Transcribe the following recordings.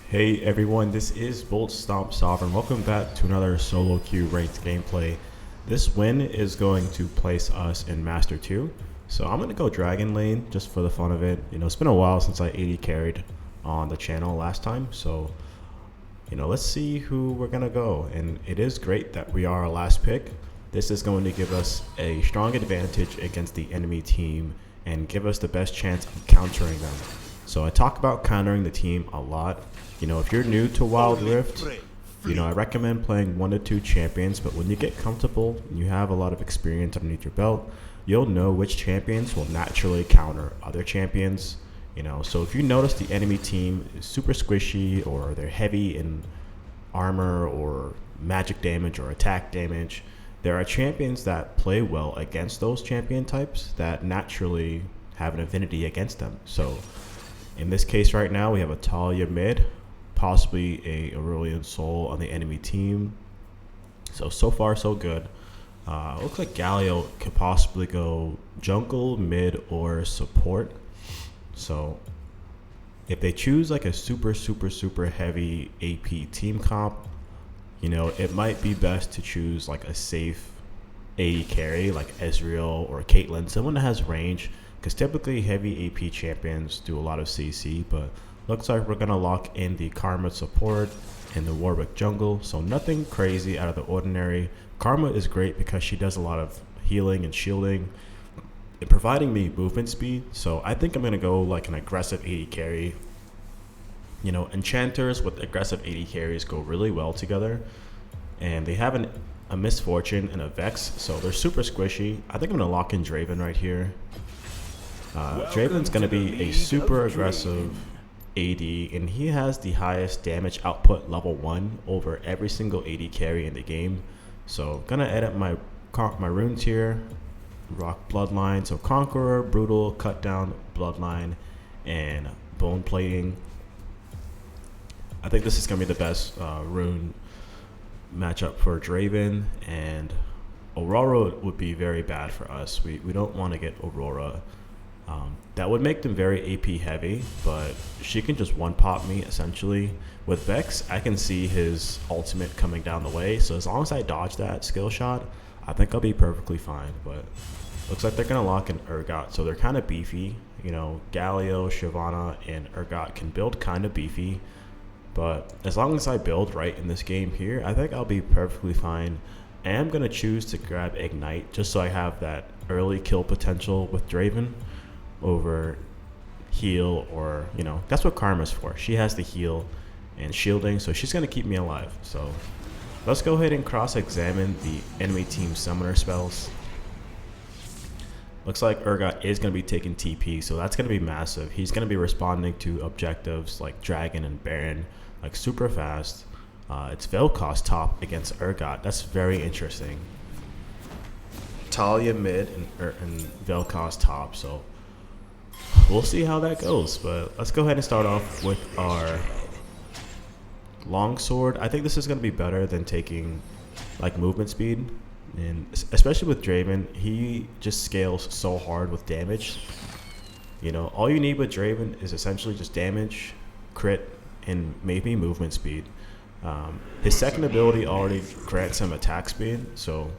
Hey everyone, this is Bolt Stomp Sovereign. Welcome back to another solo queue ranked gameplay. This win is going to place us in Master 2. So I'm going to go Dragon Lane just for the fun of it. It's been a while since I AD carried on the channel last time. So, let's see who we're going to go. And it is great that we are our last pick. This is going to give us a strong advantage against the enemy team and give us the best chance of countering them. So I talk about countering the team a lot. If you're new to Wild Rift, I recommend playing 1 to 2 champions, but when you get comfortable and you have a lot of experience underneath your belt, you'll know which champions will naturally counter other champions. So if you notice the enemy team is super squishy or they're heavy in armor or magic damage or attack damage, there are champions that play well against those champion types that naturally have an affinity against them. So in this case right now, we have a Talia mid, possibly a Aurelian Soul on the enemy team. So far so good. Looks like Galio could possibly go jungle, mid, or support. So if they choose like a super heavy AP team comp, it might be best to choose like a safe AD carry like Ezreal or Caitlyn, someone that has range, because typically heavy AP champions do a lot of CC, but looks like we're going to lock in the Karma support and the Warwick jungle, so nothing crazy out of the ordinary. Karma is great because she does a lot of healing and shielding and providing me movement speed, so I think I'm going to go like an aggressive AD carry. Enchanters with aggressive AD carries go really well together, and they have a Misfortune and a Vex, so they're super squishy. I think I'm going to lock in Draven right here. Draven's going to be a super aggressive AD, and he has the highest damage output level 1 over every single AD carry in the game. So gonna edit my runes here. Rock Bloodline, so Conqueror, Brutal, Cut Down, Bloodline, and Bone Plating. I think this is gonna be the best rune matchup for Draven, and Aurora would be very bad for us. We don't want to get Aurora. That would make them very AP heavy, but she can just one-pop me essentially. With Vex, I can see his ultimate coming down the way, so as long as I dodge that skill shot, I think I'll be perfectly fine. But looks like they're going to lock in Urgot, so they're kind of beefy. Galio, Shyvana, and Urgot can build kind of beefy, but as long as I build right in this game here, I think I'll be perfectly fine. I am going to choose to grab Ignite just so I have that early kill potential with Draven over heal, or that's what Karma's for. She has the heal and shielding, so she's going to keep me alive. So let's go ahead and cross-examine the enemy team summoner spells. Looks like Urgot is going to be taking TP, so that's going to be massive. He's going to be responding to objectives like Dragon and Baron like super fast. It's Vel'Koz top against Urgot. That's very interesting. Talia mid and Vel'Koz top, so we'll see how that goes. But let's go ahead and start off with our longsword. I think this is going to be better than taking like movement speed, and especially with Draven, he just scales so hard with damage. All you need with Draven is essentially just damage, crit, and maybe movement speed. His second ability already grants him attack speed, so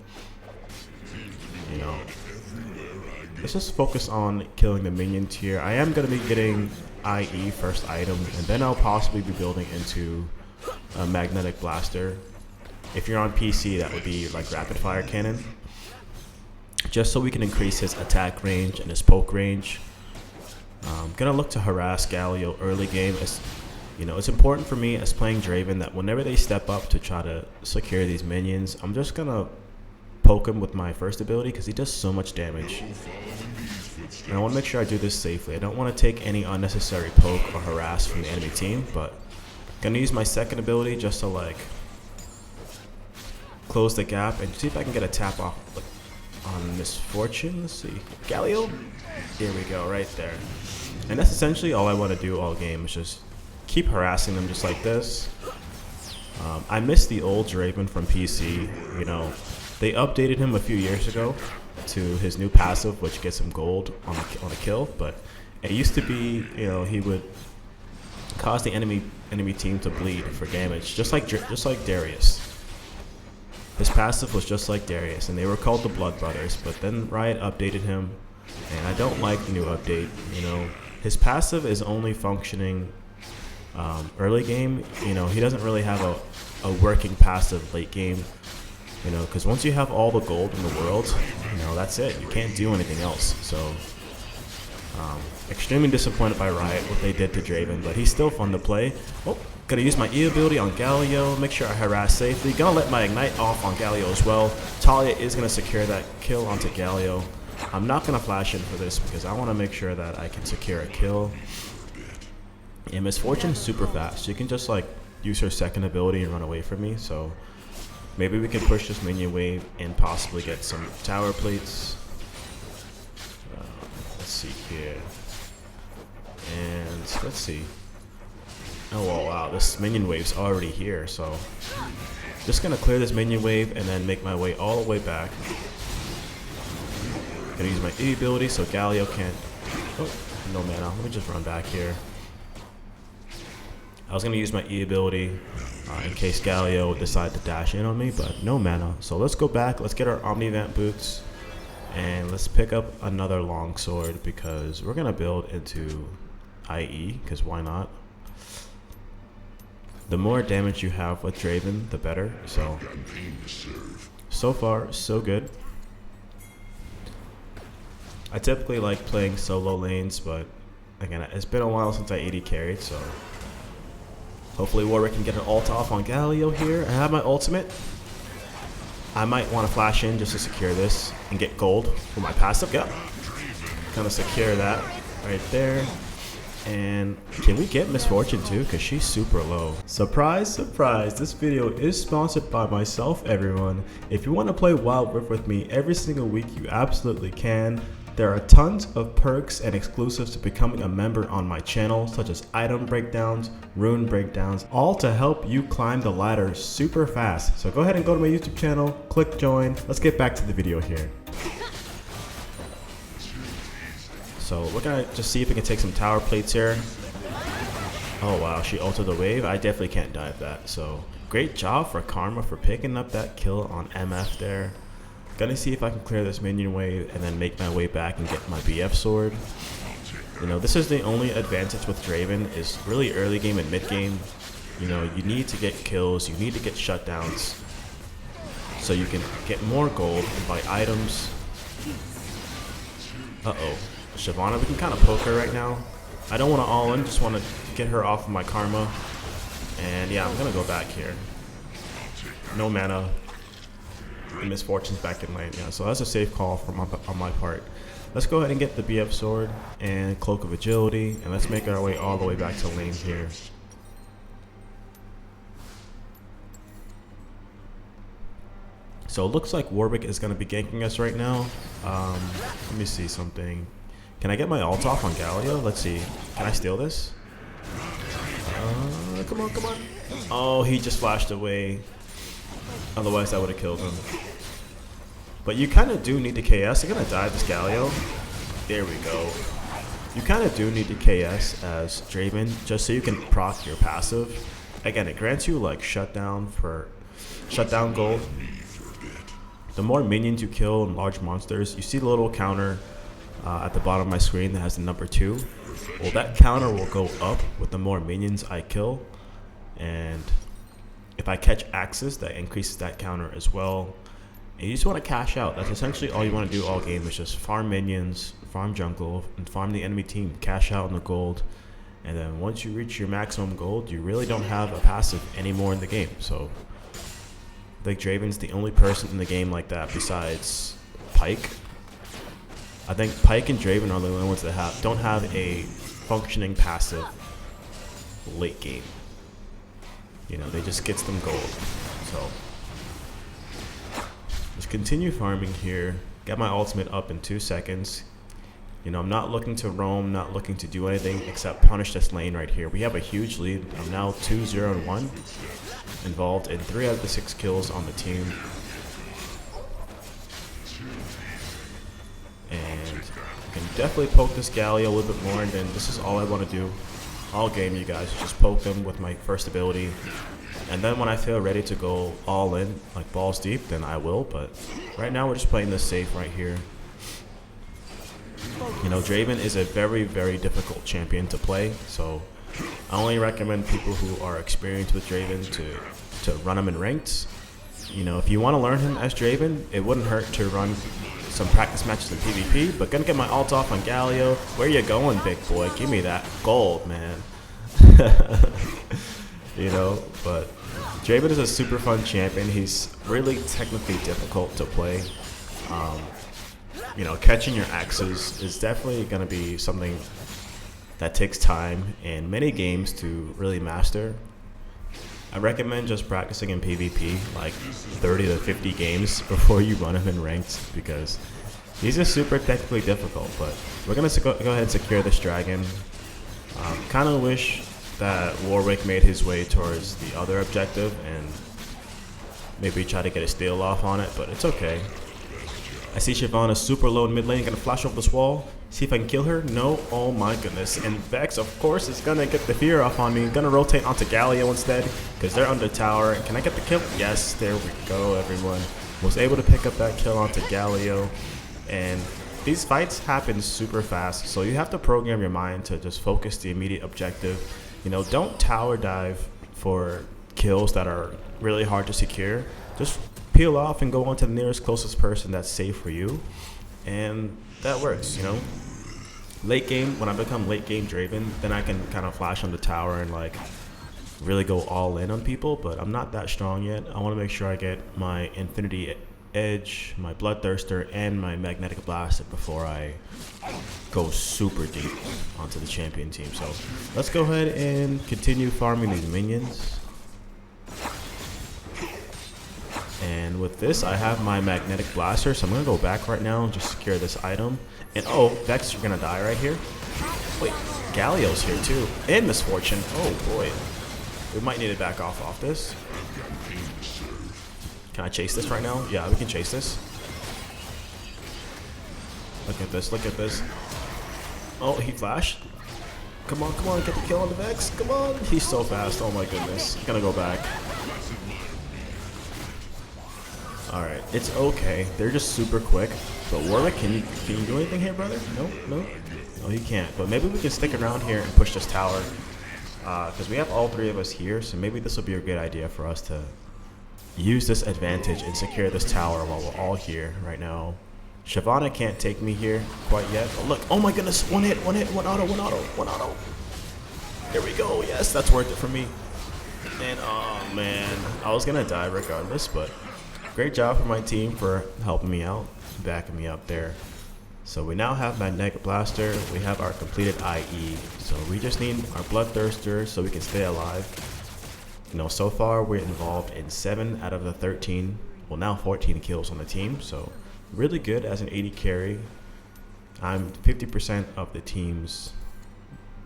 let's just focus on killing the minions here. I am going to be getting IE first item, and then I'll possibly be building into a magnetic blaster. If you're on PC, that would be like rapid fire cannon, just so we can increase his attack range and his poke range. I'm gonna look to harass Galio early game. It's important for me as playing Draven that whenever they step up to try to secure these minions, I'm just gonna poke him with my first ability because he does so much damage. And I want to make sure I do this safely. I don't want to take any unnecessary poke or harass from the enemy team, but I'm gonna use my second ability just to like close the gap and see if I can get a tap off on Misfortune. Let's see, Galio. There we go, right there. And that's essentially all I want to do all game, is just keep harassing them just like this. I miss the old Draven from PC. They updated him a few years ago to his new passive, which gets him gold on a kill, but it used to be, he would cause the enemy enemy team to bleed for damage, just like Darius. His passive was just like Darius, and they were called the Blood Brothers. But then Riot updated him, and I don't like the new update. You know, his passive is only functioning early game. You know, he doesn't really have a working passive late game. You know, because once you have all the gold in the world, you know, that's it. You can't do anything else. So, extremely disappointed by Riot, what they did to Draven, but he's still fun to play. Oh, gonna use my E ability on Galio, make sure I harass safely. Gonna let my Ignite off on Galio as well. Talia is gonna secure that kill onto Galio. I'm not gonna flash in for this because I want to make sure that I can secure a kill. And Misfortune is super fast. She can just like use her second ability and run away from me. So maybe we can push this minion wave and possibly get some tower plates. Let's see here. And let's see. Oh wow, this minion wave's already here, so just gonna clear this minion wave and then make my way all the way back. Gonna use my E ability so Galio can't. Oh, no mana. Let me just run back here. I was gonna use my E ability in case Galio would decide to dash in on me, but no mana. So let's go back. Let's get our Omnivamp boots and let's pick up another longsword because we're gonna build into IE, because why not? The more damage you have with Draven, the better. So far, so good. I typically like playing solo lanes, but again, it's been a while since I AD carried, so hopefully Warwick can get an ult off on Galio here. I have my ultimate. I might want to flash in just to secure this and get gold for my passive. Yep. Gonna secure that right there. And can we get Misfortune too? Because she's super low. Surprise, surprise. This video is sponsored by myself, everyone. If you want to play Wild Rift with me every single week, you absolutely can. There are tons of perks and exclusives to becoming a member on my channel, such as item breakdowns, rune breakdowns, all to help you climb the ladder super fast. So go ahead and go to my YouTube channel, click join. Let's get back to the video here. So we're gonna just see if we can take some tower plates here. Oh wow, she ulted the wave. I definitely can't dive that. So great job for Karma for picking up that kill on MF there. Gonna see if I can clear this minion wave and then make my way back and get my BF sword. You know, this is the only advantage with Draven is really early game and mid game. You know, you need to get kills, you need to get shutdowns so you can get more gold and buy items. Uh-oh. Shyvana, we can kind of poke her right now. I don't want to all in, just want to get her off of my Karma. And yeah, I'm going to go back here. No mana. And Misfortune's back in lane. Yeah, so that's a safe call on my part. Let's go ahead and get the BF sword and Cloak of Agility. And let's make our way all the way back to lane here. So it looks like Warwick is going to be ganking us right now. Let me see something. Can I get my ult off on Galio? Let's see. Can I steal this? Come on, come on. Oh, he just flashed away. Otherwise, I would have killed him. But you kind of do need to KS. I'm going to dive this Galio. There we go. You kind of do need to KS as Draven just so you can proc your passive. Again, it grants you like shutdown gold. The more minions you kill and large monsters, you see the little counter at the bottom of my screen that has the number 2. Well, that counter will go up with the more minions I kill, and if I catch axes, that increases that counter as well. And you just want to cash out. That's essentially all you want to do all game is just farm minions, farm jungle, and farm the enemy team. Cash out on the gold, and then once you reach your maximum gold, you really don't have a passive anymore in the game. So I think Draven's the only person in the game like that besides Pyke. I think Pyke and Draven are the only ones that don't have a functioning passive late game. You know, they just gets them gold. So let's continue farming here. Get my ultimate up in 2 seconds. You know, I'm not looking to roam, not looking to do anything except punish this lane right here. We have a huge lead. I'm now 2-0-1, involved in 3 out of the 6 kills on the team. And I can definitely poke this Galio a little bit more, and then this is all I want to do. all game, you guys. Just poke them with my first ability. And then when I feel ready to go all in, like balls deep, then I will. But right now we're just playing this safe right here. You know, Draven is a very, very difficult champion to play. So I only recommend people who are experienced with Draven to run him in ranked. You know, if you want to learn him as Draven, it wouldn't hurt to run some practice matches in PvP. But gonna get my ult off on Galio. Where you going, big boy? Give me that gold, man. You know, but Draven is a super fun champion. He's really technically difficult to play. You know, catching your axes is definitely going to be something that takes time and many games to really master. I recommend just practicing in PvP like 30 to 50 games before you run him in ranked, because he's just super technically difficult. But we're going to go ahead and secure this dragon. Kind of wish that Warwick made his way towards the other objective and maybe try to get a steal off on it, but it's okay. I see Shyvana super low in mid lane, gonna flash over this wall, see if I can kill her. No, oh my goodness. And Vex, of course, is gonna get the fear off on me. Gonna rotate onto Galio instead, because they're under tower. Can I get the kill? Yes, there we go, everyone. Was able to pick up that kill onto Galio. And these fights happen super fast, so you have to program your mind to just focus the immediate objective. You know, don't tower dive for kills that are really hard to secure. Just peel off and go on to the nearest closest person that's safe for you, and that works. You know, late game, when I become late game Draven, then I can kind of flash on the tower and like really go all in on people, but I'm not that strong yet. I want to make sure I get my Infinity Edge, my Bloodthirster, and my Magnetic Blaster before I go super deep onto the champion team. So let's go ahead and continue farming these minions. And with this, I have my Magnetic Blaster, so I'm going to go back right now and just secure this item. And oh, Vex, you're going to die right here. Wait, Galio's here too. And Misfortune. Oh boy. We might need to back off this. Can I chase this right now? Yeah, we can chase this. Look at this, look at this. Oh, he flashed. Come on, get the kill on the Vex. Come on. He's so fast. Oh my goodness. Gonna go back. Alright, it's okay. They're just super quick. But Warwick, can you do anything here, brother? No? No, he can't. But maybe we can stick around here and push this tower. Because we have all three of us here, so maybe this will be a good idea for us to use this advantage and secure this tower while we're all here right now. Shyvana can't take me here quite yet. But look, oh my goodness, one hit, one auto. There we go. Yes, that's worth it for me. And oh man, I was gonna die regardless, but great job for my team for helping me out, backing me up there. So we now have Magnetic Blaster, we have our completed IE, so we just need our Bloodthirster so we can stay alive. You know, so far we're involved in 7 out of the 13, well now 14 kills on the team, so really good as an 80 carry. I'm 50% of the team's,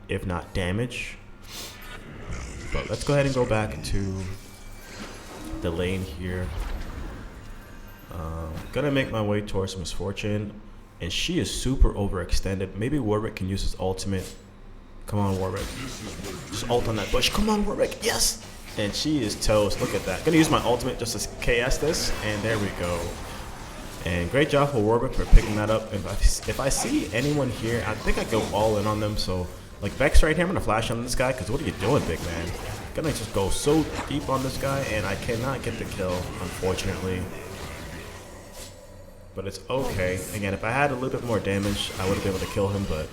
if not damage. But let's go ahead and go back to the lane here. Gonna make my way towards Misfortune, and she is super overextended. Maybe Warwick can use his ultimate. Come on, Warwick. Just ult on that bush. Come on, Warwick. Yes! And she is toast. Look at that. Gonna use my ultimate just to KS this, and there we go. And great job for Warwick for picking that up. If I see anyone here, I think I go all in on them. So, like Vex right here, I'm gonna flash on this guy, because what are you doing, big man? Gonna just go so deep on this guy, and I cannot get the kill, unfortunately. But it's okay. Again, if I had a little bit more damage, I would have been able to kill him, but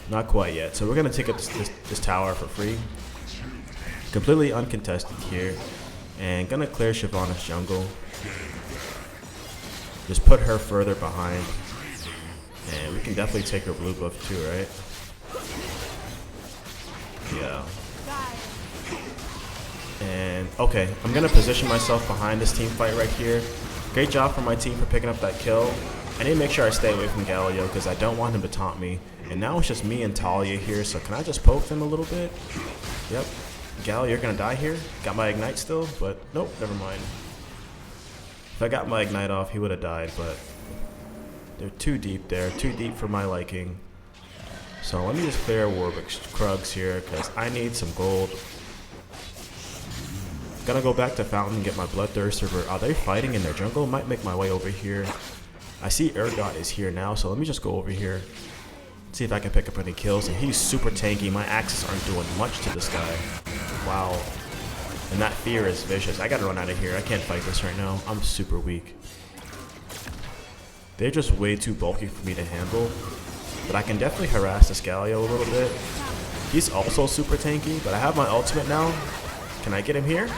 not quite yet. So we're going to take up this tower for free. Completely uncontested here. And going to clear Shyvana's jungle. Just put her further behind. And we can definitely take her blue buff too, right? Yeah. And, okay, I'm going to position myself behind this team fight right here. Great job for my team for picking up that kill. I need to make sure I stay away from Galio because I don't want him to taunt me. And now it's just me and Talia here, so can I just poke them a little bit? Yep. Galio, you're going to die here. Got my Ignite still, but nope, never mind. If I got my Ignite off, he would have died, but they're too deep there. Too deep for my liking. So let me just clear Warwick's Krugs here because I need some gold. Gonna go back to Fountain and get my Bloodthirster. Are they fighting in their jungle? Might make my way over here. I see Urgot is here now, so let me just go over here. See if I can pick up any kills. And he's super tanky. My axes aren't doing much to this guy. Wow. And that fear is vicious. I gotta run out of here. I can't fight this right now. I'm super weak. They're just way too bulky for me to handle. But I can definitely harass this Galio a little bit. He's also super tanky, but I have my ultimate now. Can I get him here?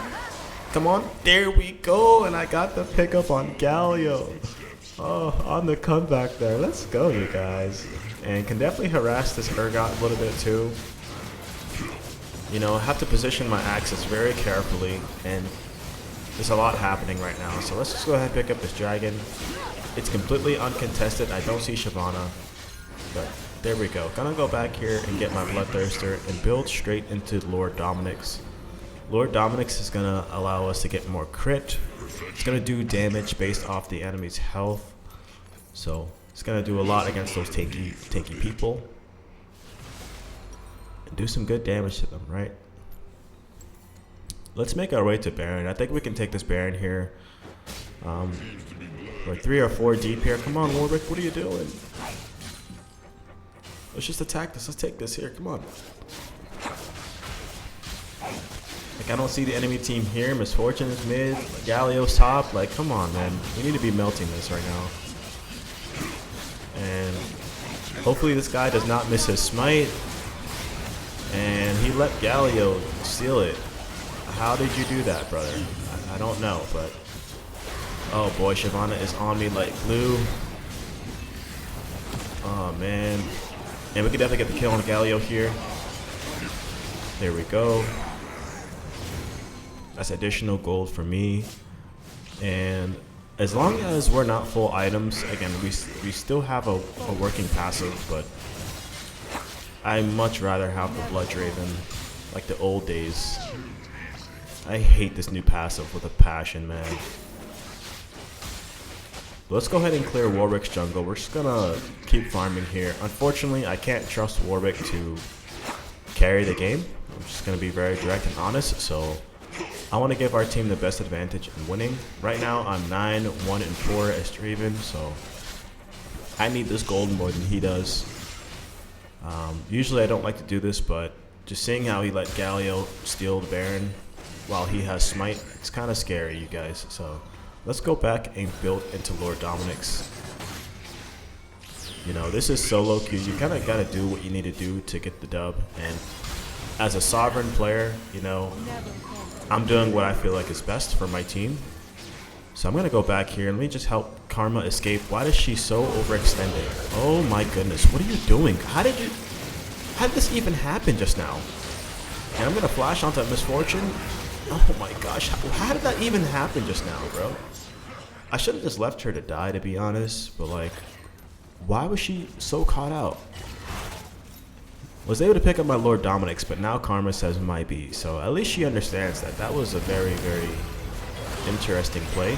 Come on. There we go. And I got the pickup on Galio. Oh, on the comeback there. Let's go, you guys. And can definitely harass this Urgot a little bit too. You know, I have to position my axes very carefully, and there's a lot happening right now. So let's just go ahead and pick up this dragon. It's completely uncontested. I don't see Shyvana, but there we go. Gonna go back here and get my Bloodthirster and build straight into Lord Dominic's. Lord Dominic's is gonna allow us to get more crit. It's gonna do damage based off the enemy's health. So it's gonna do a lot against those tanky people. And do some good damage to them, right? Let's make our way to Baron. I think we can take this Baron here. We're 3 or 4 deep here. Come on, Warwick, what are you doing? Let's just attack this. Let's take this here. Come on. Like, I don't see the enemy team here. Misfortune is mid. Galio's top. Like, come on, man. We need to be melting this right now. And hopefully this guy does not miss his smite. And he let Galio steal it. How did you do that, brother? I don't know, but... Oh boy, Shyvana is on me like glue. Oh man. And we can definitely get the kill on Galio here. There we go. That's additional gold for me. And as long as we're not full items, again, we still have a working passive, but I much rather have the Blood Draven like the old days. I hate this new passive with a passion, man. Let's go ahead and clear Warwick's jungle. We're just gonna keep farming here. Unfortunately, I can't trust Warwick to carry the game. I'm just gonna be very direct and honest, so I want to give our team the best advantage in winning. Right now, I'm 9-1-4 as Draven, so I need this gold more than he does. Usually I don't like to do this, but just seeing how he let Galio steal the Baron while he has smite, it's kind of scary, you guys. So let's go back and build into Lord Dominic's. You know, this is solo queue. You kind of got to do what you need to do to get the dub. And as a sovereign player, you know, I'm doing what I feel like is best for my team. So I'm going to go back here and let me just help Karma escape. Why is she so overextended? Oh my goodness. What are you doing? How did this even happen just now? And I'm going to flash onto Misfortune. Oh my gosh. How did that even happen just now, bro? I should have just left her to die, to be honest. But like, why was she so caught out? Was able to pick up my Lord Dominic's, but now Karma says might be. So at least she understands that. That was a very, very interesting play.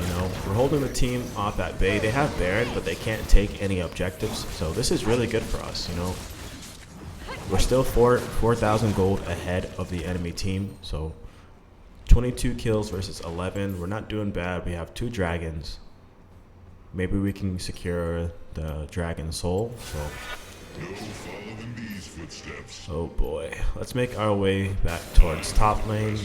You know, we're holding the team off at bay. They have Baron, but they can't take any objectives. So this is really good for us, you know. We're still 4,000 gold ahead of the enemy team. So 22 kills versus 11. We're not doing bad. We have 2 dragons. Maybe we can secure the dragon soul. So, oh boy, let's make our way back towards top lane.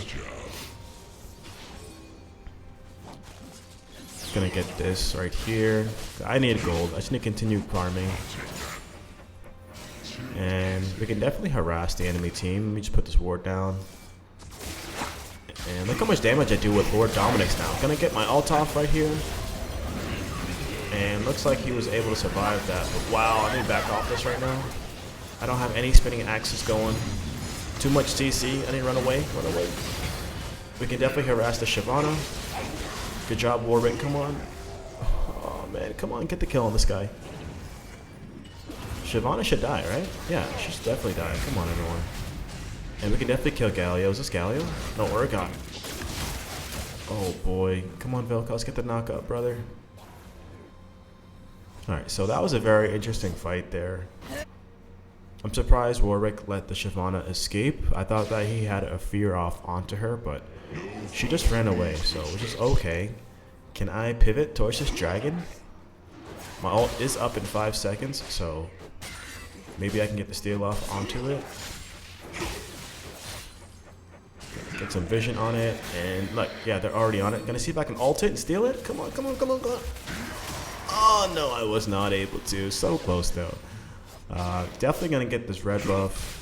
Gonna get this right here. I need gold. I just need to continue farming, and we can definitely harass the enemy team. Let me just put this ward down. And look how much damage I do with Lord Dominic's now. Gonna get my ult off right here. And looks like he was able to survive that. But wow, I need to back off this right now. I don't have any spinning axes going. Too much CC. I need to run away. Run away. We can definitely harass the Shyvana. Good job, Warwick. Come on. Oh, man. Come on. Get the kill on this guy. Shyvana should die, right? Yeah, she's definitely dying. Come on, everyone. And we can definitely kill Galio. Is this Galio? No, Urgot. Oh, boy. Come on, Vel'Koz. Get the knockup, brother. Alright, so that was a very interesting fight there. I'm surprised Warwick let the Shyvana escape. I thought that he had a fear off onto her, but she just ran away, so which is okay. Can I pivot towards this dragon? My ult is up in 5 seconds, so maybe I can get the steal off onto it. Get some vision on it, and look, yeah, they're already on it. Gonna see if I can ult it and steal it. Come on, come on, come on, come on. Oh no, I was not able to. So close though. Definitely gonna get this red buff.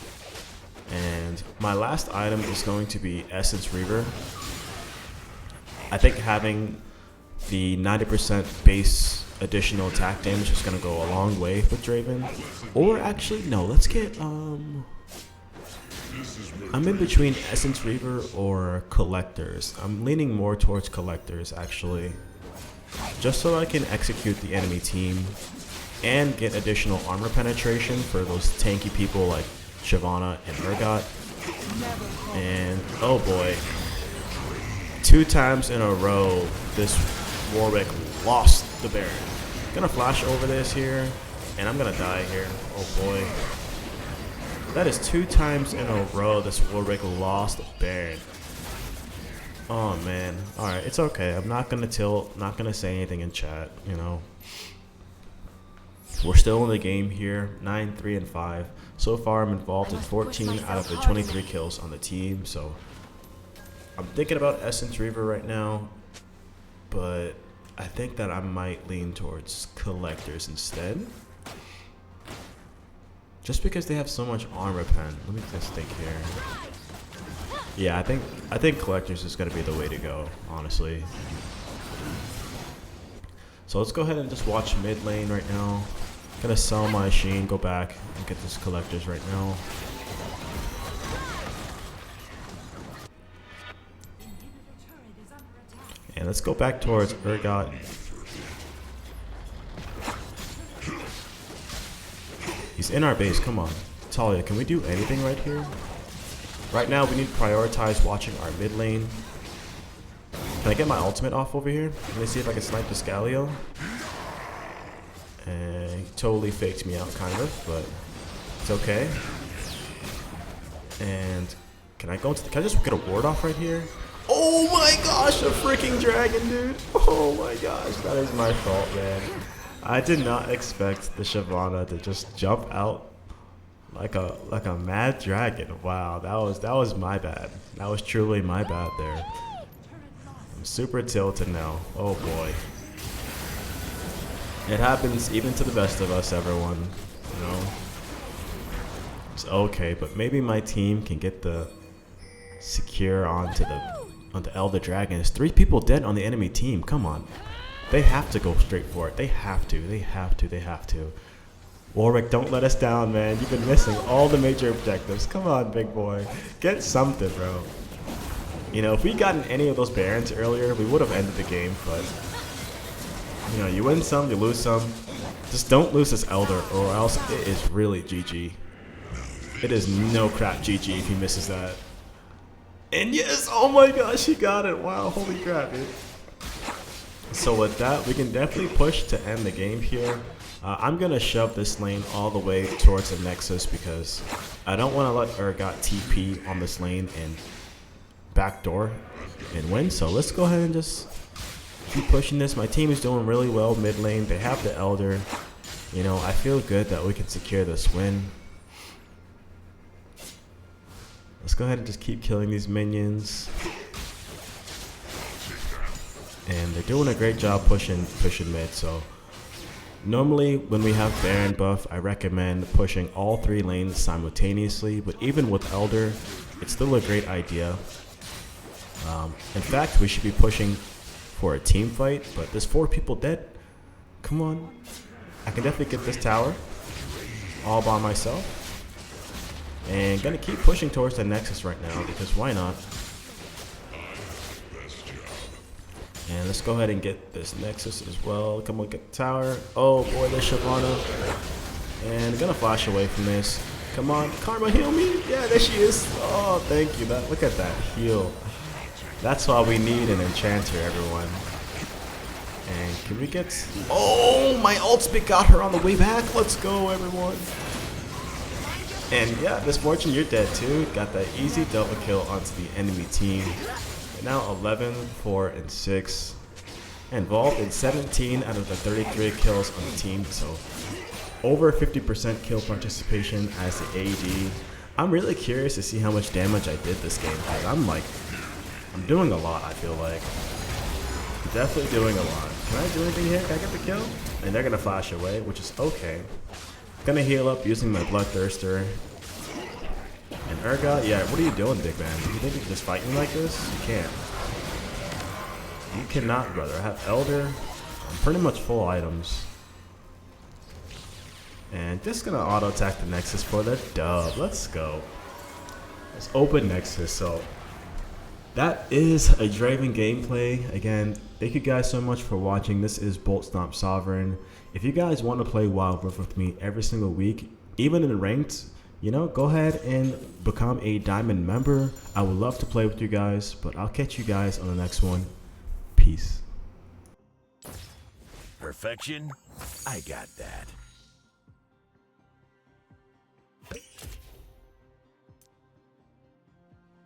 And my last item is going to be Essence Reaver. I think having the 90% base additional attack damage is gonna go a long way with Draven. Or actually, no, let's get I'm in between Essence Reaver or Collectors. I'm leaning more towards Collectors actually. Just so I can execute the enemy team and get additional armor penetration for those tanky people like Shyvana and Urgot. And oh boy, 2 times in a row this Warwick lost the Baron. Gonna flash over this here, and I'm gonna die here. Oh boy. That is 2 times in a row this Warwick lost the Baron. Oh man. Alright, it's okay. I'm not gonna tilt, not gonna say anything in chat, you know. We're still in the game here, 9, 3, and 5. So far I'm involved in 14 out of the 23 kills on the team, so I'm thinking about Essence Reaver right now, but I think that I might lean towards Collectors instead. Just because they have so much armor pen. Let me just think here. Yeah, I think Collectors is gonna be the way to go, honestly. So let's go ahead and just watch mid lane right now. Gonna sell my Sheen, go back and get this Collectors right now. And let's go back towards Urgot. He's in our base, come on. Talia, can we do anything right here? Right now we need to prioritize watching our mid lane. Can I get my ultimate off over here? Let me see if I can snipe the Scalio. And he totally faked me out kind of, but it's okay. And can I go into can I just get a ward off right here? Oh my gosh, a freaking dragon, dude. Oh my gosh, that is my fault, man. I did not expect the Shyvana to just jump out like a mad dragon. Wow, that was my bad. That was truly my bad there. I'm super tilted now. Oh boy. It happens even to the best of us, everyone. You know? It's okay, but maybe my team can get the secure onto Elder Dragon. There's 3 people dead on the enemy team. Come on. They have to go straight for it. They have to. They have to. They have to. Warwick, don't let us down, man. You've been missing all the major objectives. Come on, big boy. Get something, bro. You know, if we gotten any of those Barons earlier, we would have ended the game, but you know, you win some, you lose some. Just don't lose this Elder, or else it is really GG. It is no crap GG if he misses that. And yes, oh my gosh, he got it. Wow, holy crap, dude. So with that, we can definitely push to end the game here. I'm going to shove this lane all the way towards the Nexus because I don't want to let Urgot TP on this lane and backdoor and win. So let's go ahead and just keep pushing this. My team is doing really well mid lane. They have the Elder. You know, I feel good that we can secure this win. Let's go ahead and just keep killing these minions. And they're doing a great job pushing mid. So normally when we have Baron buff, I recommend pushing all 3 lanes simultaneously. But even with Elder, it's still a great idea. In fact, we should be pushing for a team fight, but there's 4 people dead. Come on. I can definitely get this tower all by myself. And gonna keep pushing towards the Nexus right now because why not? And let's go ahead and get this Nexus as well. Come on, get the tower. Oh boy, there's Shyvana. And gonna flash away from this. Come on, Karma, heal me. Yeah, there she is. Oh, thank you. Look at that heal. That's why we need an enchanter, everyone. And can we get... Oh, my ultimate got her on the way back. Let's go, everyone. And yeah, Misfortune, you're dead too. Got that easy double kill onto the enemy team. And now 11, 4, and 6. Involved in 17 out of the 33 kills on the team. So over 50% kill participation as the AD. I'm really curious to see how much damage I did this game, because I'm doing a lot, I feel like. Definitely doing a lot. Can I do anything here? Can I get the kill? And they're gonna flash away, which is okay. Gonna heal up using my Bloodthirster. And Urgot, yeah, what are you doing, big man? You think you can just fight me like this? You can't. You cannot, brother. I have Elder. I'm pretty much full items. And just gonna auto attack the Nexus for the dub. Let's go. Let's open Nexus. So that is a Draven gameplay. Again, thank you guys so much for watching. This is Bolt Stomp Sovereign. If you guys want to play Wild Rift with me every single week, even in ranked, you know, go ahead and become a diamond member. I would love to play with you guys, but I'll catch you guys on the next one. Peace. Perfection? I got that.